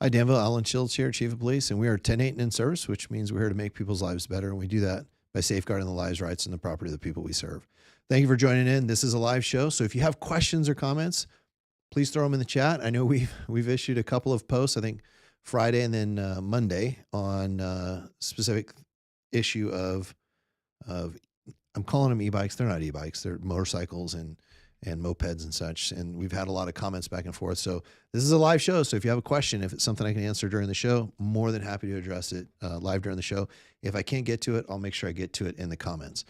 Hi, Danville. Alan Shields here, Chief of Police, and we are 10-8 and in service, which means we're here to make people's lives better, and we do that by safeguarding the lives, rights, and the property of the people we serve. Thank you for joining in. This is a live show, so if you have questions or comments, please throw them in the chat. I know we've issued a couple of posts, I think Friday and then Monday, on specific issue of I'm calling them e-bikes. They're not e-bikes. They're motorcycles and mopeds and such. And we've had a lot of comments back and forth. So this is a live show. So if you have a question, if it's something I can answer during the show, more than happy to address it live during the show. If I can't get to it, I'll make sure I get to it in the comments.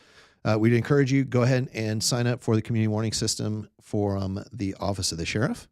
We'd encourage you, go ahead and sign up for the community warning system for the Office of the Sheriff.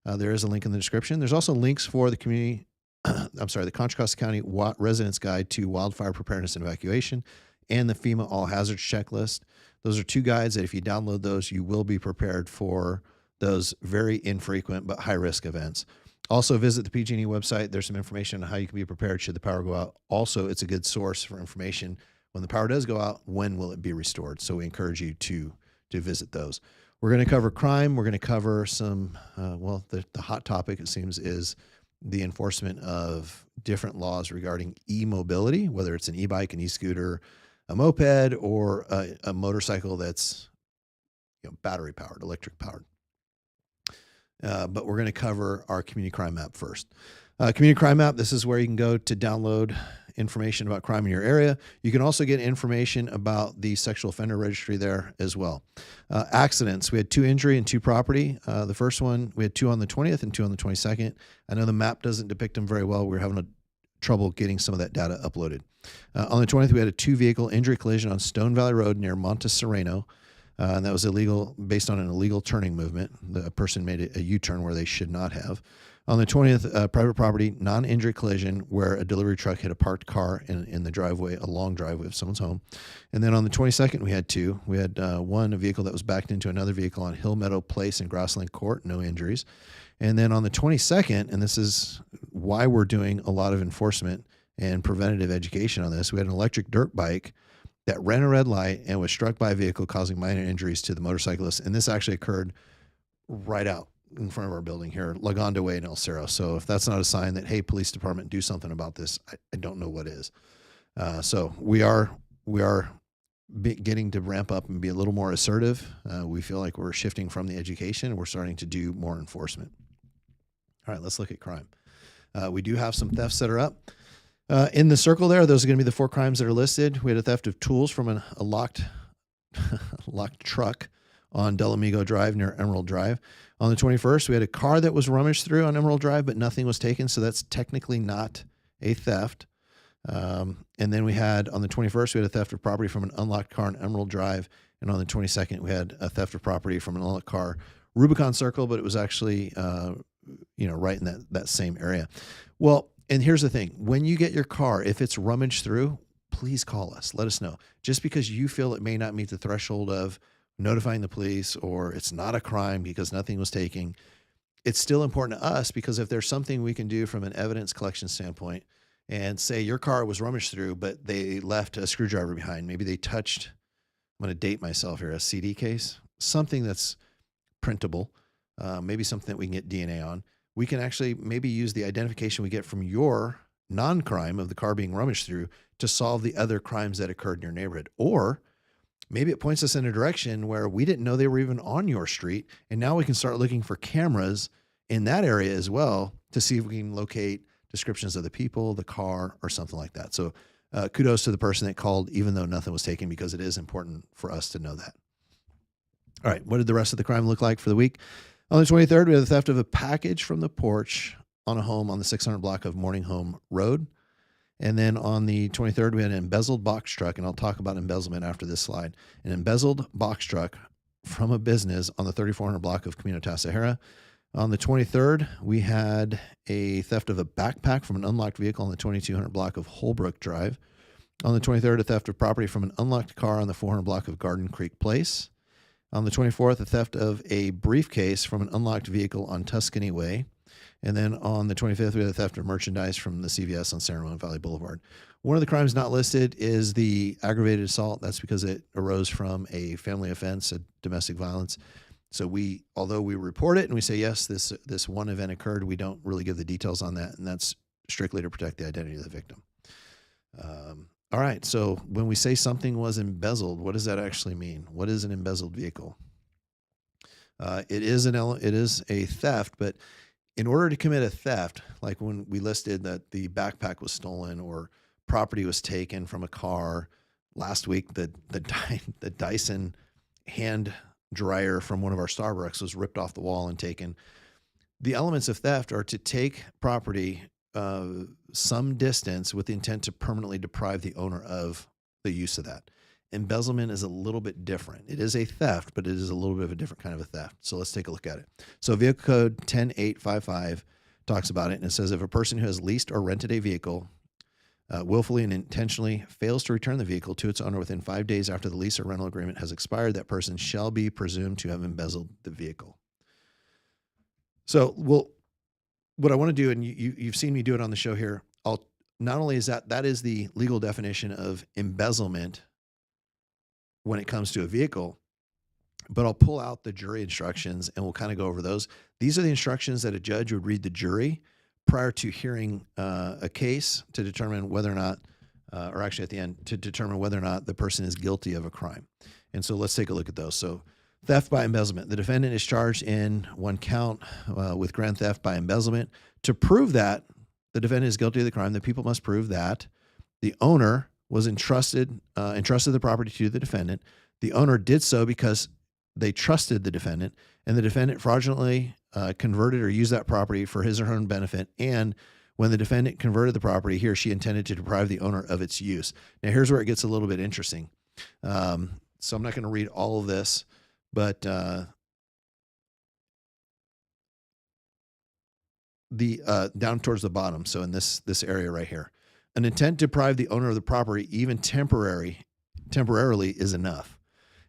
There is a link in the description. There's also links for the community, the Contra Costa County Residents Guide to Wildfire Preparedness and Evacuation and the FEMA All Hazards Checklist. Those are two guides that if you download those, you will be prepared for those very infrequent but high-risk events. Also, visit the PG&E website. There's some information on how you can be prepared should the power go out. Also, it's a good source for information. When the power does go out, when will it be restored? So we encourage you to visit those. We're going to cover crime. We're going to cover some, the hot topic, it seems, is the enforcement of different laws regarding e-mobility, whether it's an e-bike, an e-scooter, a moped, or a motorcycle that's battery powered, electric powered. But we're going to cover our community crime map first. Community crime map, this is where you can go to download information about crime in your area. You can also get information about the sexual offender registry there as well. Accidents, we had 2 injury and 2 property. The first one, we had 2 on the 20th and 2 on the 22nd. I know the map doesn't depict them very well. We're having trouble getting some of that data uploaded. On the 20th, we had a 2-vehicle injury collision on Stone Valley Road near Monte Sereno. And that was illegal based on an illegal turning movement. The person made a U-turn where they should not have. On the 20th, private property, non-injury collision where a delivery truck hit a parked car in the driveway, a long driveway of someone's home. And then on the 22nd, we had 2. We had one, a vehicle that was backed into another vehicle on Hill Meadow Place in Grassland Court, no injuries. And then on the 22nd, and this is why we're doing a lot of enforcement and preventative education on this, we had an electric dirt bike that ran a red light and was struck by a vehicle causing minor injuries to the motorcyclist. And this actually occurred right out in front of our building here, Lagonda Way in El Cerro. So if that's not a sign that, hey, police department, do something about this, I don't know what is. So we are getting to ramp up and be a little more assertive. We feel like we're shifting from the education and we're starting to do more enforcement. All right, let's look at crime. We do have some thefts that are up. In the circle there, those are going to be the 4 crimes that are listed. We had a theft of tools from a locked truck on Del Amigo Drive near Emerald Drive. On the 21st, we had a car that was rummaged through on Emerald Drive, but nothing was taken, so that's technically not a theft. And then we had, on the 21st, we had a theft of property from an unlocked car on Emerald Drive, and on the 22nd, we had a theft of property from an unlocked car, Rubicon Circle, but it was actually, right in that same area. Well, and here's the thing. When you get your car, if it's rummaged through, please call us. Let us know. Just because you feel it may not meet the threshold of notifying the police or it's not a crime because nothing was taken, it's still important to us because if there's something we can do from an evidence collection standpoint and say your car was rummaged through, but they left a screwdriver behind, maybe they touched, I'm going to date myself here, a CD case, something that's printable, maybe something that we can get DNA on. We can actually maybe use the identification we get from your non-crime of the car being rummaged through to solve the other crimes that occurred in your neighborhood. Or maybe it points us in a direction where we didn't know they were even on your street. And now we can start looking for cameras in that area as well to see if we can locate descriptions of the people, the car, or something like that. So kudos to the person that called, even though nothing was taken, because it is important for us to know that. All right, what did the rest of the crime look like for the week? On the 23rd, we had the theft of a package from the porch on a home on the 600 block of Morning Home Road. And then on the 23rd, we had an embezzled box truck, and I'll talk about embezzlement after this slide. An embezzled box truck from a business on the 3400 block of Camino Tasajera. On the 23rd, we had a theft of a backpack from an unlocked vehicle on the 2200 block of Holbrook Drive. On the 23rd, a theft of property from an unlocked car on the 400 block of Garden Creek Place. On the 24th, a theft of a briefcase from an unlocked vehicle on Tuscany Way. And then on the 25th, we had a theft of merchandise from the CVS on San Ramon Valley Boulevard. One of the crimes not listed is the aggravated assault. That's because it arose from a family offense, a domestic violence. So although we report it and we say, yes, this one event occurred, we don't really give the details on that. And that's strictly to protect the identity of the victim. All right. So when we say something was embezzled, what does that actually mean? What is an embezzled vehicle? It is a theft, but in order to commit a theft, like when we listed that the backpack was stolen or property was taken from a car last week, the Dyson hand dryer from one of our Starbucks was ripped off the wall and taken. The elements of theft are to take property some distance with the intent to permanently deprive the owner of the use of that. Embezzlement is a little bit different. It is a theft, but it is a little bit of a different kind of a theft. So let's take a look at it. So Vehicle Code 10855 talks about it, and it says if a person who has leased or rented a vehicle willfully and intentionally fails to return the vehicle to its owner within 5 days after the lease or rental agreement has expired, that person shall be presumed to have embezzled the vehicle. So, what I want to do, and you've seen me do it on the show here, not only is that is the legal definition of embezzlement when it comes to a vehicle, but I'll pull out the jury instructions and we'll kind of go over those. These are the instructions that a judge would read the jury prior to hearing a case to determine whether or not, or actually at the end, to determine whether or not the person is guilty of a crime. And so let's take a look at those. So theft by embezzlement. The defendant is charged in one count with grand theft by embezzlement. To prove that the defendant is guilty of the crime, the people must prove that the owner was entrusted the property to the defendant. The owner did so because they trusted the defendant, and the defendant fraudulently converted or used that property for his or her own benefit. And when the defendant converted the property, he or she intended to deprive the owner of its use. Now, here's where it gets a little bit interesting. So I'm not going to read all of this, but down towards the bottom. So in this area right here, an intent to deprive the owner of the property, even temporarily, is enough.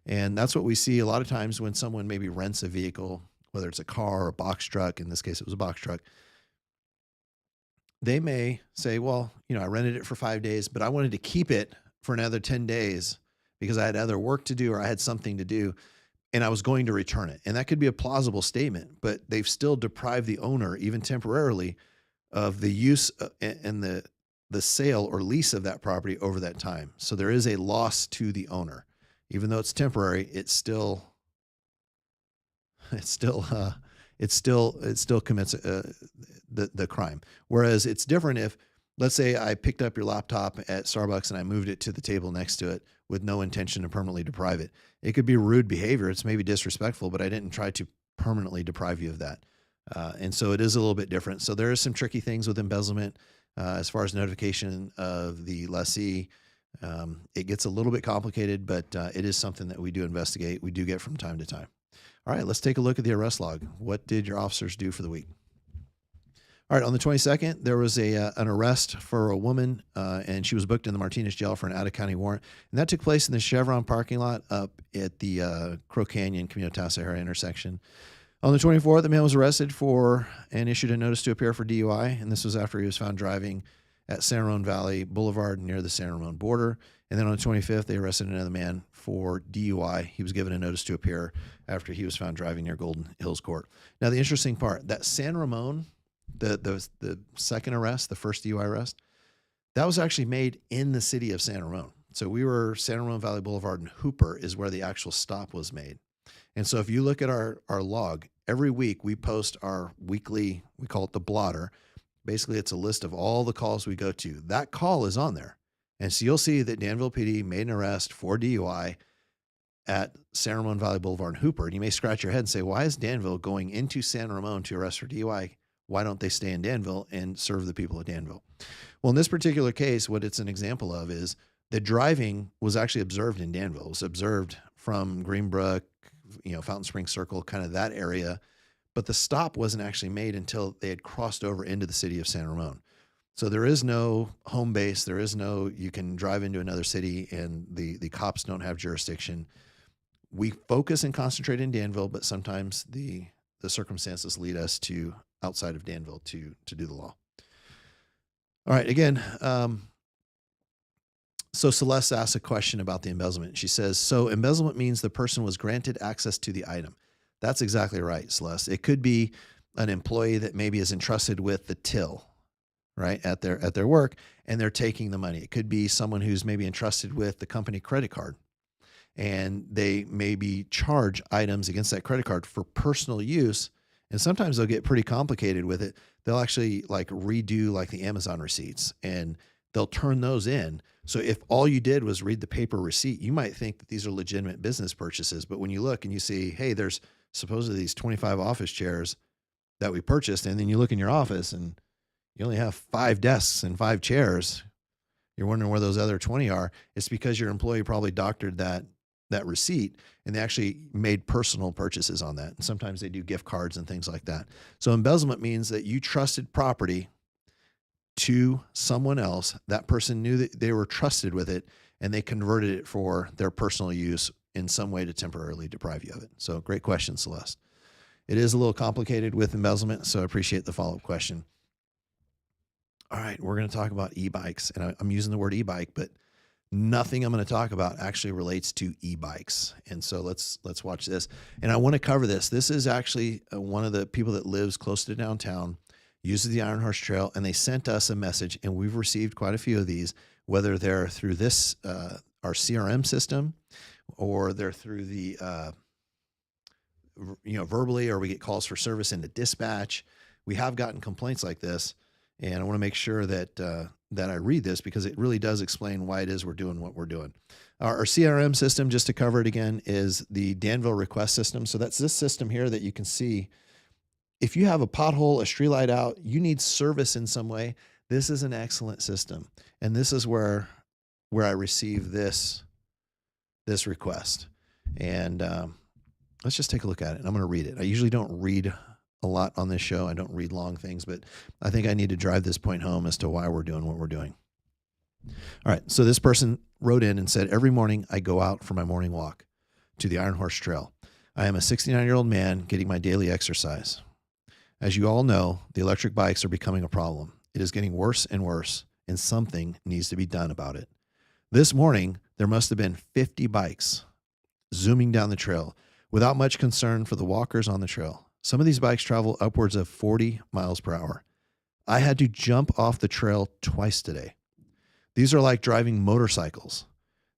And that's what we see a lot of times when someone maybe rents a vehicle, whether it's a car or a box truck. In this case, it was a box truck. They may say, well, I rented it for 5 days, but I wanted to keep it for another 10 days because I had other work to do or I had something to do, and I was going to return it. And that could be a plausible statement, but they've still deprived the owner, even temporarily, of the use and the sale or lease of that property over that time. So there is a loss to the owner. Even though it's temporary, it still commits the crime. Whereas it's different if, let's say I picked up your laptop at Starbucks and I moved it to the table next to it with no intention to permanently deprive it. It could be rude behavior. It's maybe disrespectful, but I didn't try to permanently deprive you of that. And so it is a little bit different. So there are some tricky things with embezzlement as far as notification of the lessee. It gets a little bit complicated, but it is something that we do investigate. We do get from time to time. All right, let's take a look at the arrest log. What did your officers do for the week? All right, on the 22nd, there was an arrest for a woman, and she was booked in the Martinez jail for an out-of-county warrant. And that took place in the Chevron parking lot up at the Crow Canyon Camino-Tasajara intersection. On the 24th, the man was arrested for and issued a notice to appear for DUI, and this was after he was found driving at San Ramon Valley Boulevard near the San Ramon border. And then on the 25th, they arrested another man for DUI. He was given a notice to appear after he was found driving near Golden Hills Court. Now, the interesting part, that San Ramon, the second arrest, the first DUI arrest, that was actually made in the city of San Ramon. So we were San Ramon Valley Boulevard and Hooper is where the actual stop was made. And so if you look at our log, every week we post our weekly, we call it the blotter. Basically, it's a list of all the calls we go to. That call is on there. And so you'll see that Danville PD made an arrest for DUI at San Ramon Valley Boulevard and Hooper. And you may scratch your head and say, why is Danville going into San Ramon to arrest for DUI? Why don't they stay in Danville and serve the people of Danville? Well, in this particular case, what it's an example of is the driving was actually observed in Danville. It was observed from Greenbrook, Fountain Springs Circle, kind of that area. But the stop wasn't actually made until they had crossed over into the city of San Ramon. So there is no home base. There is no, you can drive into another city and the cops don't have jurisdiction. We focus and concentrate in Danville, but sometimes the circumstances lead us to outside of Danville to do the law. All right. Again, so Celeste asks a question about the embezzlement. She says, so embezzlement means the person was granted access to the item. That's exactly right, Celeste. It could be an employee that maybe is entrusted with the till, right, at their work, and they're taking the money. It could be someone who's maybe entrusted with the company credit card, and they maybe charge items against that credit card for personal use. And sometimes they'll get pretty complicated with it. They'll actually like redo like the Amazon receipts, and they'll turn those in. So if all you did was read the paper receipt, you might think that these are legitimate business purchases. But when you look and you see, hey, there's supposedly these 25 office chairs that we purchased, and then you look in your office and you only have 5 desks and 5 chairs, you're wondering where those other 20 are. It's because your employee probably doctored that receipt, and they actually made personal purchases on that. And sometimes they do gift cards and things like that. So embezzlement means that you trusted property to someone else. That person knew that they were trusted with it, and they converted it for their personal use in some way to temporarily deprive you of it. So great question, Celeste. It is a little complicated with embezzlement, so I appreciate the follow-up question. All right, we're going to talk about e-bikes, and I'm using the word e-bike, but nothing I'm going to talk about actually relates to e-bikes. And so let's watch this. And I want to cover this. This is actually one of the people that lives close to downtown, uses the Iron Horse Trail, and they sent us a message, and we've received quite a few of these, whether they're through this, our CRM system, or they're through the, verbally, or we get calls for service into dispatch. We have gotten complaints like this, and I want to make sure that I read this because it really does explain why it is we're doing what we're doing. Our CRM system, just to cover it again, is the Danville request system. So that's this system here that you can see. If you have a pothole, a streetlight out, you need service in some way, this is an excellent system. And this is where I receive this request. And let's just take a look at it. And I'm going to read it. I usually don't read a lot on this show. I don't read long things, but I think I need to drive this point home as to why we're doing what we're doing. All right. So this person wrote in and said, every morning I go out for my morning walk to the Iron Horse Trail. I am a 69-year-old man getting my daily exercise. As you all know, the electric bikes are becoming a problem. It is getting worse and worse, and something needs to be done about it. This morning, there must have been 50 bikes zooming down the trail without much concern for the walkers on the trail. Some of these bikes travel upwards of 40 miles per hour. I had to jump off the trail twice today. These are like driving motorcycles.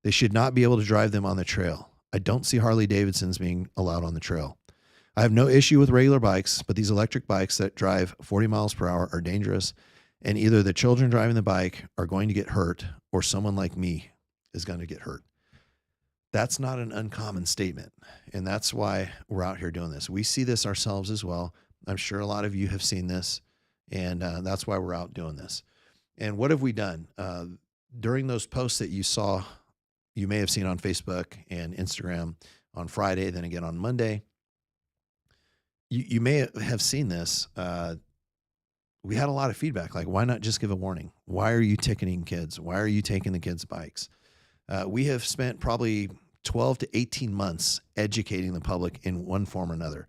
They should not be able to drive them on the trail. I don't see Harley Davidsons being allowed on the trail. I have no issue with regular bikes, but these electric bikes that drive 40 miles per hour are dangerous, and either the children driving the bike are going to get hurt or someone like me is going to get hurt. That's not an uncommon statement, and that's why we're out here doing this. We see this ourselves as well. I'm sure a lot of you have seen this, and that's why we're out doing this. And what have we done? During those posts that you saw, you may have seen on Facebook and Instagram on Friday, then again on Monday, you may have seen this. We had a lot of feedback, like, why not just give a warning? Why are you ticketing kids? Why are you taking the kids' bikes? We have spent probably 12 to 18 months educating the public in one form or another.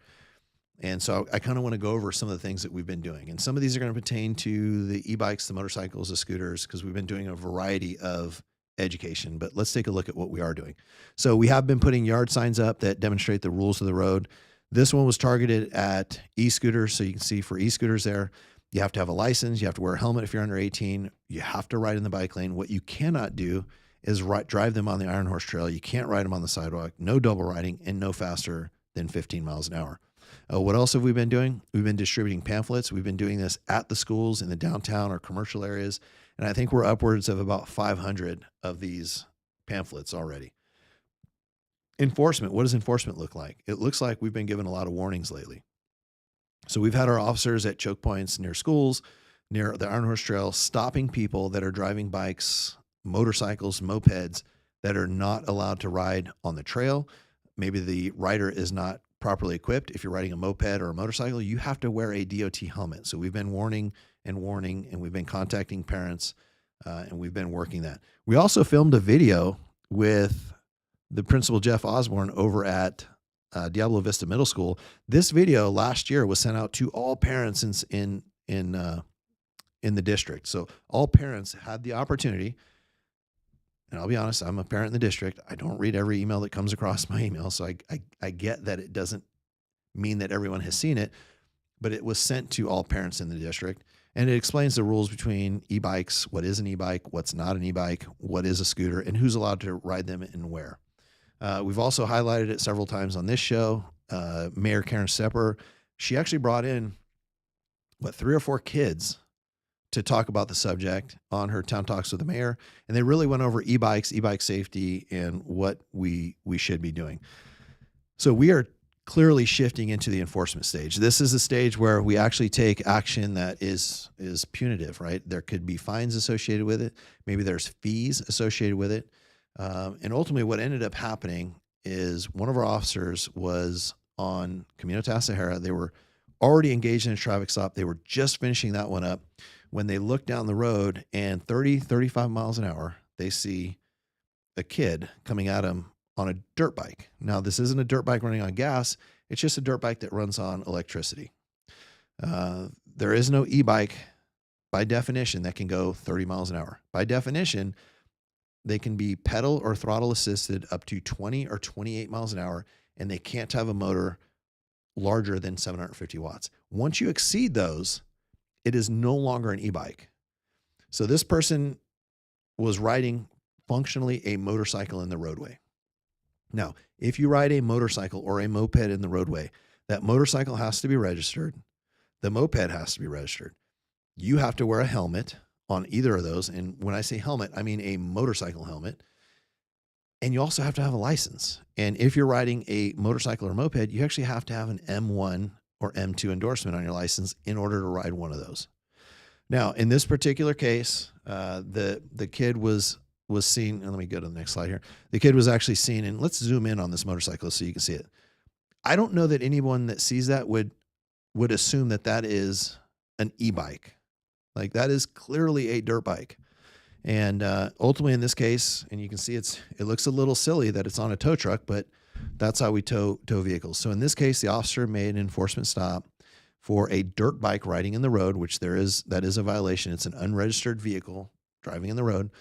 And so I kind of want to go over some of the things that we've been doing. And some of these are going to pertain to the e-bikes, the motorcycles, the scooters, because we've been doing a variety of education. But let's take a look at what we are doing. So we have been putting yard signs up that demonstrate the rules of the road. This one was targeted at e-scooters. So you can see for e-scooters there, you have to have a license. You have to wear a helmet if you're under 18. You have to ride in the bike lane. What you cannot do is drive them on the Iron Horse Trail. You can't ride them on the sidewalk, no double riding, and no faster than 15 miles an hour. What else have we been doing? We've been distributing pamphlets. We've been doing this at the schools in the downtown or commercial areas. And I think we're upwards of about 500 of these pamphlets already. Enforcement. What does enforcement look like? It looks like we've been given a lot of warnings lately. So we've had our officers at choke points near schools, near the Iron Horse Trail, stopping people that are driving bikes, motorcycles, mopeds that are not allowed to ride on the trail. Maybe the rider is not properly equipped. If you're riding a moped or a motorcycle, you have to wear a DOT helmet. So we've been warning, and we've been contacting parents, and we've been working that. We also filmed a video with the principal, Jeff Osborne, over at Diablo Vista Middle School. This video last year was sent out to all parents in the district. So all parents had the opportunity. And I'll be honest, I'm a parent in the district. I don't read every email that comes across my email. So I get that it doesn't mean that everyone has seen it, but it was sent to all parents in the district. And it explains the rules between e-bikes, what is an e-bike, what's not an e-bike, what is a scooter, and who's allowed to ride them and where. We've also highlighted it several times on this show. Mayor Karen Sepper, she actually brought in, 3 or 4 kids to talk about the subject on her Town Talks with the Mayor. And they really went over e-bikes, e-bike safety, and what we should be doing. So we are clearly shifting into the enforcement stage. This is a stage where we actually take action that is punitive, right? There could be fines associated with it. Maybe there's fees associated with it. And ultimately what ended up happening is one of our officers was on Camino Tasajara. They were already engaged in a traffic stop. They were just finishing that one up when they looked down the road, and 30, 35 miles an hour, they see a kid coming at them on a dirt bike. Now, this isn't a dirt bike running on gas. It's just a dirt bike that runs on electricity. There is no e-bike by definition that can go 30 miles an hour. By definition, they can be pedal or throttle assisted up to 20 or 28 miles an hour, and they can't have a motor larger than 750 watts. Once you exceed those, it is no longer an e-bike. So this person was riding functionally a motorcycle in the roadway. Now, if you ride a motorcycle or a moped in the roadway, that motorcycle has to be registered. The moped has to be registered. You have to wear a helmet on either of those. And when I say helmet, I mean a motorcycle helmet. And you also have to have a license. And if you're riding a motorcycle or moped, you actually have to have an M1 or M2 endorsement on your license in order to ride one of those. Now, in this particular case, the kid was seen, and let me go to the next slide here. The kid was actually seen, and let's zoom in on this motorcycle so you can see it. I don't know that anyone that sees that would assume that that is an e-bike. Like, that is clearly a dirt bike. And ultimately in this case, and you can see it looks a little silly that it's on a tow truck, but that's how we tow vehicles. So in this case, the officer made an enforcement stop for a dirt bike riding in the road, which that is a violation. It's an unregistered vehicle driving in the road.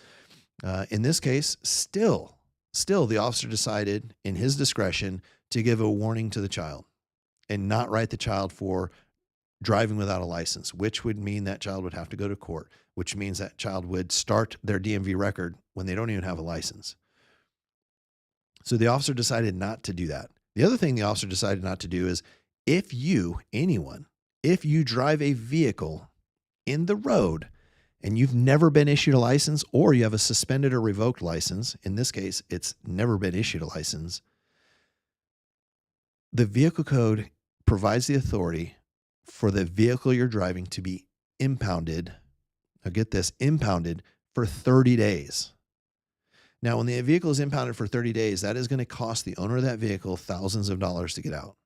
In this case, still the officer decided in his discretion to give a warning to the child and not write the child for driving without a license, which would mean that child would have to go to court, which means that child would start their DMV record when they don't even have a license. So the officer decided not to do that. The other thing the officer decided not to do is if you drive a vehicle in the road and you've never been issued a license, or you have a suspended or revoked license, in this case, it's never been issued a license, the vehicle code provides the authority for the vehicle you're driving to be impounded. Now get this, impounded for 30 days. Now, when the vehicle is impounded for 30 days, that is going to cost the owner of that vehicle thousands of dollars to get out.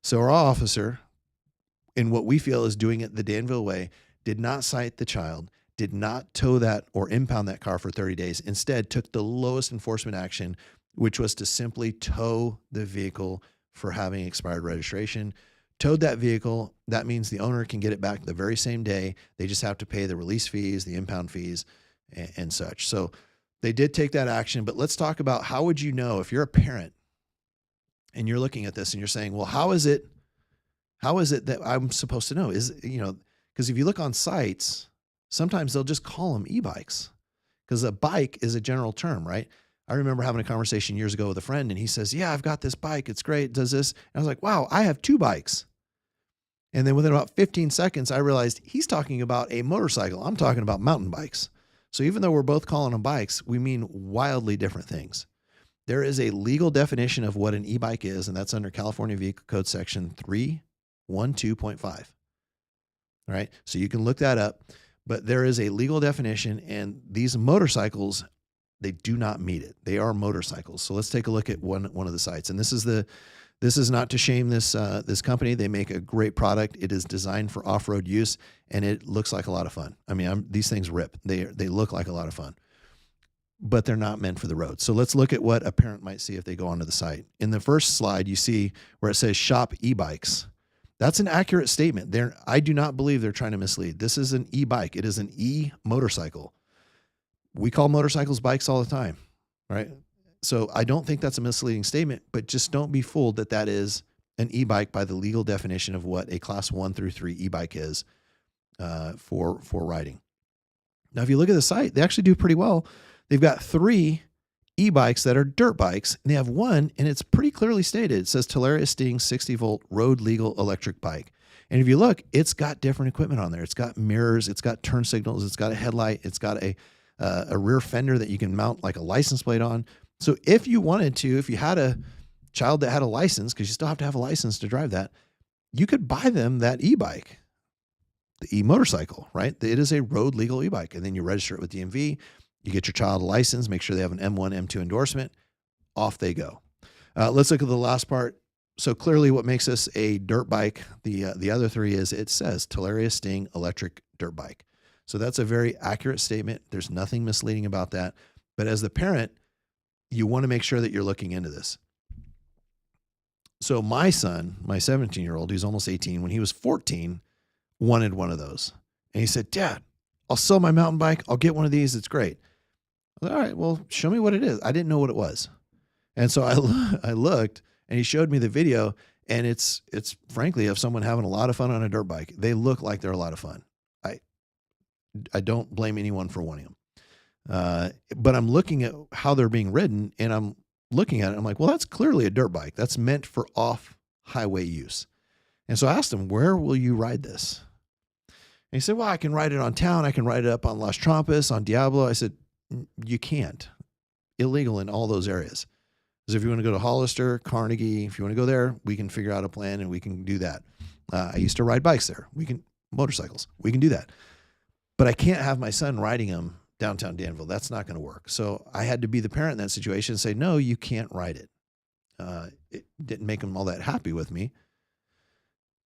So our officer, in what we feel is doing it the Danville way, did not cite the child, did not tow that or impound that car for 30 days. Instead, took the lowest enforcement action, which was to simply tow the vehicle for having expired registration. Towed that vehicle, that means the owner can get it back the very same day. They just have to pay the release fees, the impound fees, and such. So they did take that action, but let's talk about how would you know if you're a parent and you're looking at this and you're saying, well, how is it that I'm supposed to know? Because if you look on sites, sometimes they'll just call them e-bikes because a bike is a general term, right? I remember having a conversation years ago with a friend and he says, yeah, I've got this bike. It's great. It does this. And I was like, wow, I have 2 bikes. And then within about 15 seconds, I realized he's talking about a motorcycle. I'm talking about mountain bikes. So even though we're both calling them bikes, we mean wildly different things. There is a legal definition of what an e-bike is, and that's under California Vehicle Code Section 312.5. All right, so you can look that up, but there is a legal definition, and these motorcycles, they do not meet it. They are motorcycles. So let's take a look at one of the sites, and this is not to shame this company. They make a great product. It is designed for off-road use, and it looks like a lot of fun. I mean, these things rip. They look like a lot of fun, but they're not meant for the road. So let's look at what a parent might see if they go onto the site. In the first slide, you see where it says shop e-bikes. That's an accurate statement. I do not believe they're trying to mislead. This is an e-bike. It is an e-motorcycle. We call motorcycles bikes all the time, right? So I don't think that's a misleading statement, but just don't be fooled that is an e-bike by the legal definition of what a class 1 through 3 e-bike is for riding. Now, if you look at the site, they actually do pretty well. They've got 3 e-bikes that are dirt bikes, and they have one, and it's pretty clearly stated. It says Talaria Sting 60-volt road legal electric bike. And if you look, it's got different equipment on there. It's got mirrors, it's got turn signals, it's got a headlight, it's got a rear fender that you can mount like a license plate on. So if you wanted to, if you had a child that had a license, because you still have to have a license to drive that, you could buy them that e-bike, the e-motorcycle, right? It is a road legal e-bike. And then you register it with DMV. You get your child a license, make sure they have an M1, M2 endorsement. Off they go. Let's look at the last part. So clearly what makes this a dirt bike, the other 3 is it says Talaria Sting electric dirt bike. So that's a very accurate statement. There's nothing misleading about that. But as the parent, you want to make sure that you're looking into this. So my son, my 17-year-old, who's almost 18, when he was 14, wanted one of those. And he said, Dad, I'll sell my mountain bike. I'll get one of these. It's great. I was like, all right, well, show me what it is. I didn't know what it was. And so I looked, and he showed me the video, and it's frankly of someone having a lot of fun on a dirt bike. They look like they're a lot of fun. I don't blame anyone for wanting them. But I'm looking at how they're being ridden, and I'm looking at it. I'm like, well, that's clearly a dirt bike. That's meant for off-highway use. And so I asked him, where will you ride this? And he said, well, I can ride it on town. I can ride it up on Las Trampas, on Diablo. I said, you can't. Illegal in all those areas. Because if you want to go to Hollister, Carnegie, if you want to go there, we can figure out a plan and we can do that. I used to ride bikes there. Motorcycles. We can do that. But I can't have my son riding them downtown Danville. That's not going to work. So I had to be the parent in that situation and say, no, you can't ride it. It didn't make him all that happy with me.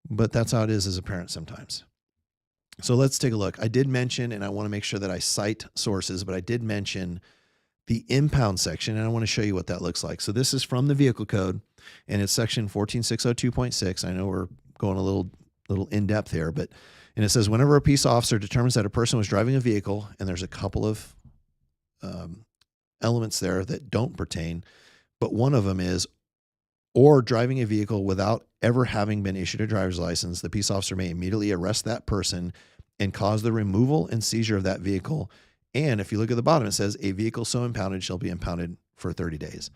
But that's how it is as a parent sometimes. So let's take a look. I did mention, and I want to make sure that I cite sources, but I did mention the impound section, and I want to show you what that looks like. So this is from the vehicle code, and it's section 14602.6. I know we're going a little in-depth here, and it says, whenever a peace officer determines that a person was driving a vehicle, and there's a couple of elements there that don't pertain, but one of them is, or driving a vehicle without ever having been issued a driver's license, the peace officer may immediately arrest that person and cause the removal and seizure of that vehicle. And if you look at the bottom, it says a vehicle so impounded shall be impounded for 30 days.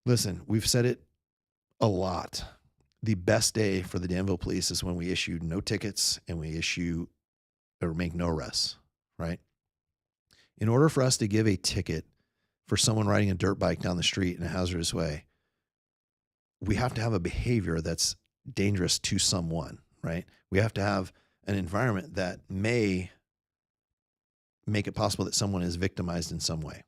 Listen, we've said it a lot. The best day for the Danville police is when we issue no tickets and we issue or make no arrests, right? In order for us to give a ticket for someone riding a dirt bike down the street in a hazardous way, we have to have a behavior that's dangerous to someone, right? We have to have an environment that may make it possible that someone is victimized in some way.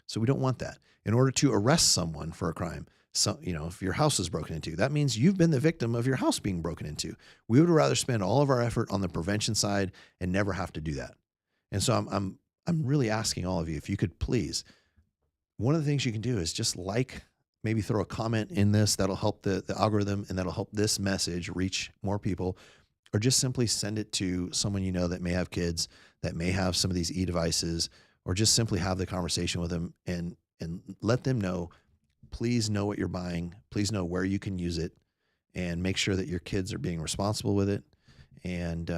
So we don't want that. In order to arrest someone for a crime, so, if your house is broken into, that means you've been the victim of your house being broken into. We would rather spend all of our effort on the prevention side and never have to do that. And so I'm really asking all of you, if you could please, one of the things you can do is just maybe throw a comment in this that'll help the algorithm and that'll help this message reach more people, or just simply send it to someone you know that may have kids, that may have some of these e-devices, or just simply have the conversation with them and let them know, please know what you're buying, please know where you can use it, and make sure that your kids are being responsible with it. And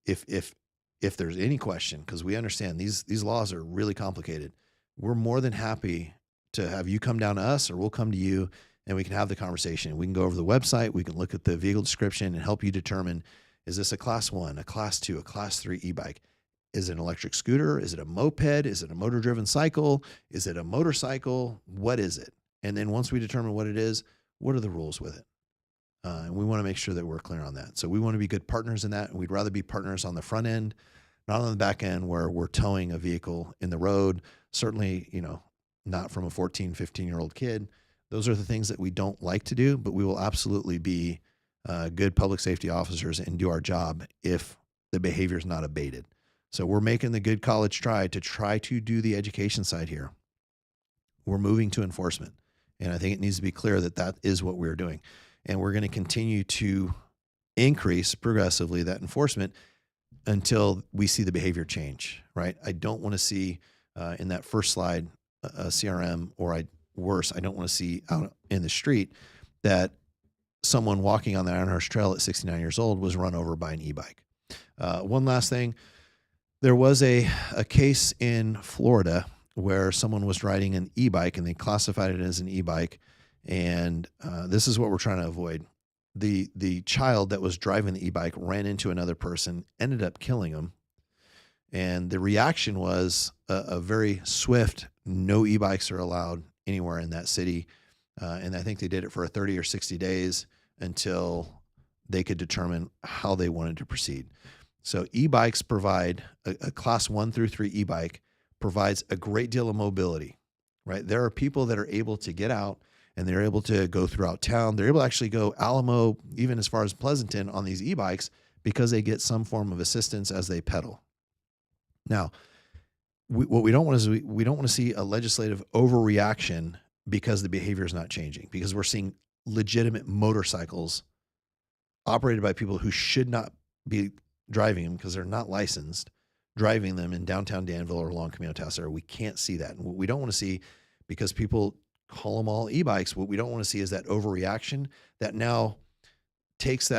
if there's any question, because we understand these laws are really complicated, we're more than happy to have you come down to us, or we'll come to you and we can have the conversation. We can go over the website, we can look at the vehicle description and help you determine, is this a class 1, a class 2, a class 3 e-bike? Is it an electric scooter? Is it a moped? Is it a motor-driven cycle? Is it a motorcycle? What is it? And then once we determine what it is, what are the rules with it? And we want to make sure that we're clear on that. So we want to be good partners in that, and we'd rather be partners on the front end, not on the back end where we're towing a vehicle in the road. Certainly, not from a 14, 15-year-old kid. Those are the things that we don't like to do, but we will absolutely be good public safety officers and do our job if the behavior is not abated. So we're making the good college stride to try to do the education side here. We're moving to enforcement. And I think it needs to be clear that that is what we're doing. And we're going to continue to increase progressively that enforcement until we see the behavior change, right? I don't want to see in that first slide a CRM, or worse, I don't want to see out in the street that someone walking on the Ironhorse Trail at 69 years old was run over by an e-bike. One last thing. There was a case in Florida where someone was riding an e-bike and they classified it as an e-bike. And this is what we're trying to avoid. The child that was driving the e-bike ran into another person, ended up killing him. And the reaction was a very swift, no e-bikes are allowed anywhere in that city. And I think they did it for 30 or 60 days until they could determine how they wanted to proceed. So e-bikes provide, a class 1 through 3 e-bike provides a great deal of mobility, right? There are people that are able to get out and they're able to go throughout town. They're able to actually go Alamo, even as far as Pleasanton, on these e-bikes because they get some form of assistance as they pedal. Now, what we don't want is we don't want to see a legislative overreaction because the behavior is not changing, because we're seeing legitimate motorcycles operated by people who should not be driving them because they're not licensed, driving them in downtown Danville or along Camino Tassero. We can't see that. And what we don't want to see, because people call them all e-bikes, what we don't want to see is that overreaction that now takes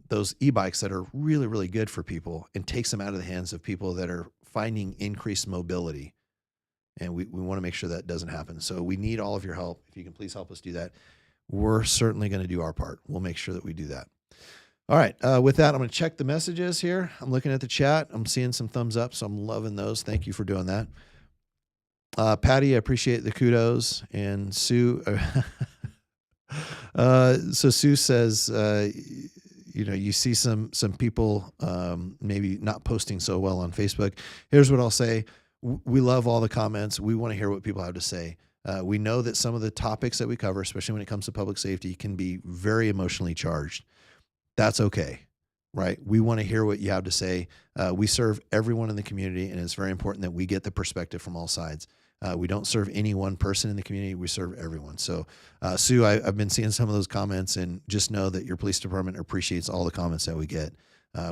those e-bikes that are really, really good for people and takes them out of the hands of people that are finding increased mobility. And we want to make sure that doesn't happen. So we need all of your help. If you can please help us do that, we're certainly going to do our part. We'll make sure that we do that. All right. With that, I'm going to check the messages here. I'm looking at the chat. I'm seeing some thumbs up, so I'm loving those. Thank you for doing that. Patty, I appreciate the kudos. And Sue, so Sue says, you see some people maybe not posting so well on Facebook. Here's what I'll say. We love all the comments. We want to hear what people have to say. We know that some of the topics that we cover, especially when it comes to public safety, can be very emotionally charged. That's okay, right? We want to hear what you have to say. We serve everyone in the community, and it's very important that we get the perspective from all sides. We don't serve any one person in the community. We serve everyone. So, Sue, I've been seeing some of those comments, and just know that your police department appreciates all the comments that we get.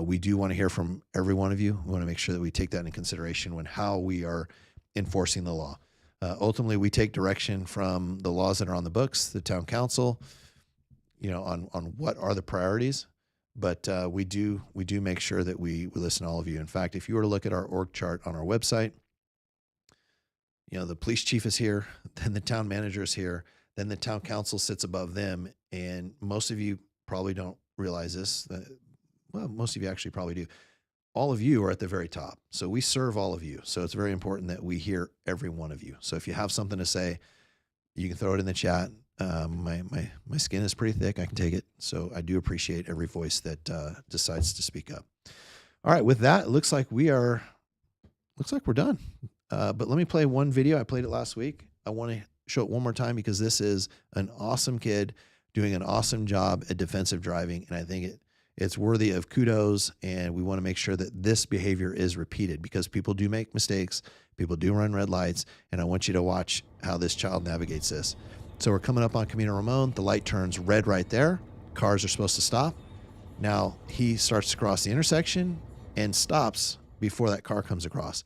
We do want to hear from every one of you. We want to make sure that we take that into consideration when how we are enforcing the law. Ultimately, we take direction from the laws that are on the books, the town council, on what are the priorities. But we do make sure that we listen to all of you. In fact, if you were to look at our org chart on our website, the police chief is here, then the town manager is here, then the town council sits above them. And most of you probably don't realize this. Most of you actually probably do. All of you are at the very top. So we serve all of you. So it's very important that we hear every one of you. So if you have something to say, you can throw it in the chat. My skin is pretty thick. I can take it. So I do appreciate every voice that decides to speak up. All right. With that, it looks like we're done. But let me play one video. I played it last week. I want to show it one more time because this is an awesome kid doing an awesome job at defensive driving. And I think it's worthy of kudos. And we want to make sure that this behavior is repeated because people do make mistakes. People do run red lights. And I want you to watch how this child navigates this. So we're coming up on Camino Ramon. The light turns red right there. Cars are supposed to stop. Now he starts to cross the intersection and stops before that car comes across.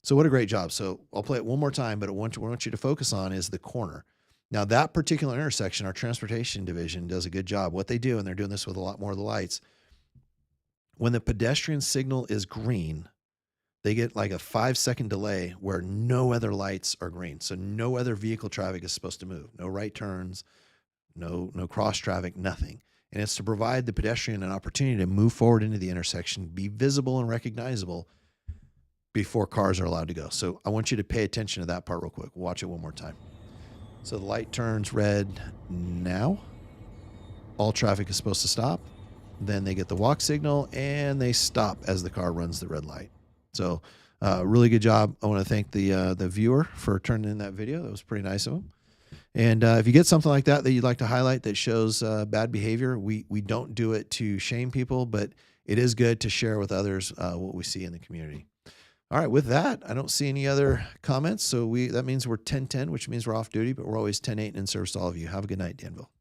So what a great job. So I'll play it one more time, but what I want you to focus on is the corner. Now that particular intersection, our transportation division does a good job. What they do, and they're doing this with a lot more of the lights, when the pedestrian signal is green, they get like a 5-second delay where no other lights are green. So no other vehicle traffic is supposed to move. No right turns, no cross traffic, nothing. And it's to provide the pedestrian an opportunity to move forward into the intersection, be visible and recognizable before cars are allowed to go. So I want you to pay attention to that part real quick. Watch it one more time. So the light turns red now. All traffic is supposed to stop. Then they get the walk signal and they stop as the car runs the red light. So really good job. I want to thank the viewer for turning in that video. That was pretty nice of him. And if you get something like that you'd like to highlight that shows bad behavior, we don't do it to shame people, but it is good to share with others what we see in the community. All right, with that, I don't see any other comments. So that means we're 10:10, which means we're off duty, but we're always 10:08 in service to all of you. Have a good night, Danville.